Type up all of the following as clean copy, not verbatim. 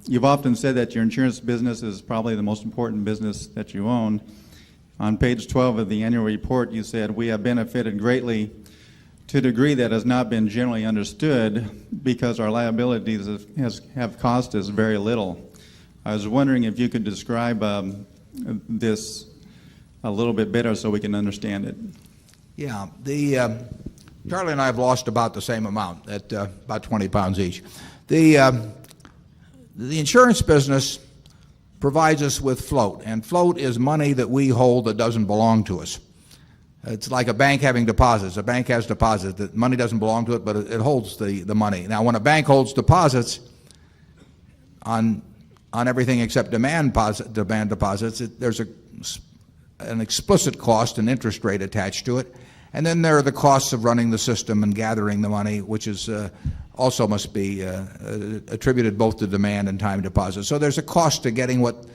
You've often said that your insurance business is probably the most important business that you own. On page 12 of the annual report, you said, "We have benefited greatly to a degree that has not been generally understood because our liabilities have cost us very little." I was wondering if you could describe this a little bit better so we can understand it. Yeah, Charlie and I have lost about the same amount, at about 20 pounds each. The insurance business provides us with float, and float is money that we hold that doesn't belong to us. It's like a bank having deposits. A bank has deposits. The money doesn't belong to it, but it holds the money. Now, when a bank holds deposits on everything except demand deposits, there's an explicit cost, an interest rate attached to it. And then there are the costs of running the system and gathering the money, which is also must be attributed both to demand and time deposits. So there's a cost to getting what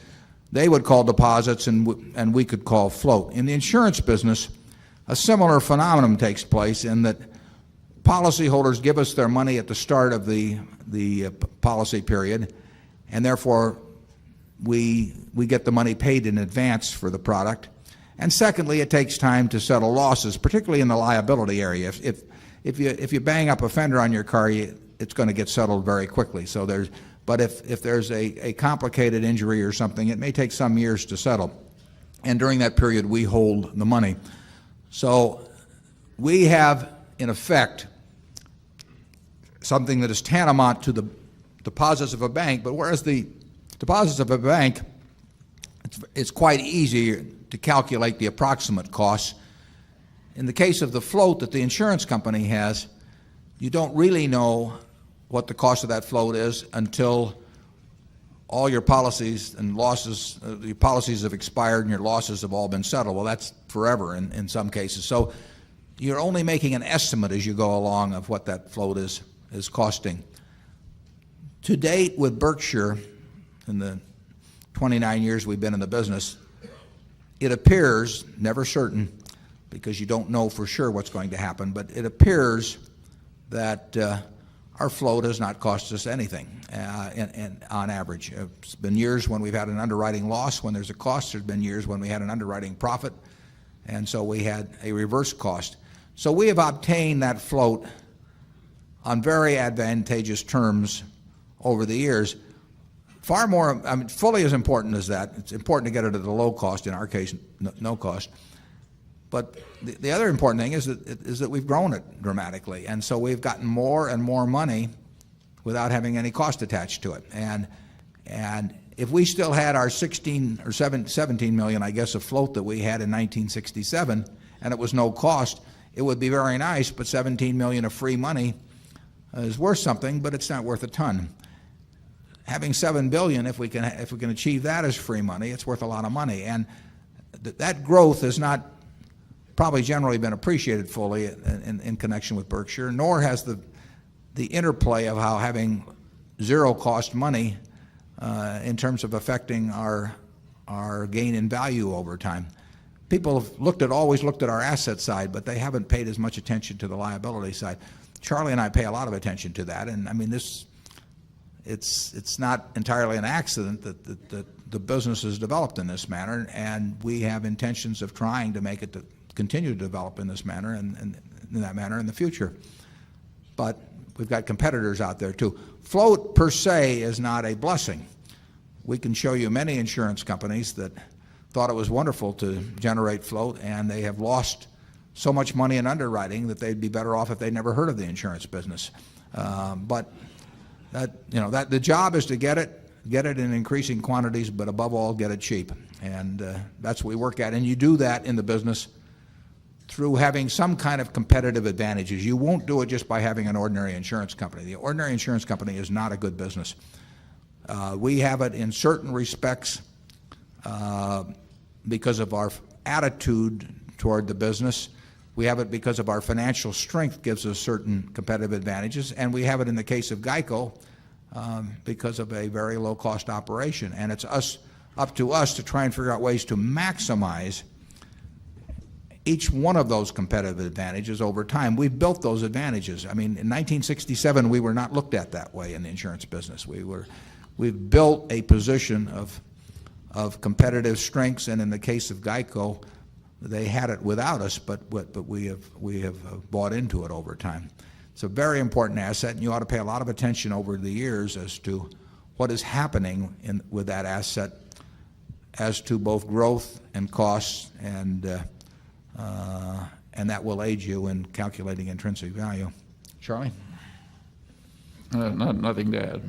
they would call deposits and we could call float. In the insurance business, a similar phenomenon takes place in that policyholders give us their money at the start of the policy period, and therefore we get the money paid in advance for the product. And secondly, it takes time to settle losses, particularly in the liability area. If you bang up a fender on your car, it's going to get settled very quickly. But if there's a complicated injury or something, it may take some years to settle. And during that period, we hold the money. So we have, in effect, something that is tantamount to the deposits of a bank. But whereas the deposits of a bank, it's quite easy to calculate the approximate costs. In the case of the float that the insurance company has, you don't really know what the cost of that float is until all your policies and losses, your policies have expired and your losses have all been settled. Well, that's forever in some cases. So you're only making an estimate as you go along of what that float is costing. To date, with Berkshire, in the 29 years we've been in the business, it appears, never certain, because you don't know for sure what's going to happen, but it appears that our float has not cost us anything on average. It's been years when we've had an underwriting loss. When there's a cost, there's been years when we had an underwriting profit, and so we had a reverse cost. So we have obtained that float on very advantageous terms over the years. Far more, fully as important as that. It's important to get it at a low cost, in our case, no cost. But the other important thing is that we've grown it dramatically. And so we've gotten more and more money without having any cost attached to it. And if we still had our 16 or 17 million, I guess, of float that we had in 1967, and it was no cost, it would be very nice, but 17 million of free money is worth something, but it's not worth a ton. Having 7 billion, if we can achieve that as free money, it's worth a lot of money. And that growth has not probably generally been appreciated fully in connection with Berkshire, nor has the interplay of how having zero cost money in terms of affecting our gain in value over time. People have always looked at our asset side, but they haven't paid as much attention to the liability side. Charlie and I pay a lot of attention to that, and I mean it's not entirely an accident that the business has developed in this manner, and we have intentions of trying to make it to continue to develop in this manner and in that manner in the future. But we've got competitors out there too. Float per se is not a blessing. We can show you many insurance companies that thought it was wonderful to generate float, and they have lost so much money in underwriting that they'd be better off if they'd never heard of the insurance business. But the job is to get it in increasing quantities, but above all, get it cheap. And that's what we work at. And you do that in the business through having some kind of competitive advantages. You won't do it just by having an ordinary insurance company. The ordinary insurance company is not a good business. We have it in certain respects because of our attitude toward the business. We have it because of our financial strength gives us certain competitive advantages, and we have it in the case of GEICO because of a very low-cost operation. And it's up to us to try and figure out ways to maximize each one of those competitive advantages over time. We've built those advantages. I mean, in 1967, we were not looked at that way in the insurance business. We we've built a position of competitive strengths, and in the case of Geico, they had it without us, but we have bought into it over time. It's a very important asset, and you ought to pay a lot of attention over the years as to what is happening with that asset as to both growth and costs, and that will aid you in calculating intrinsic value. Charlie? Nothing to add.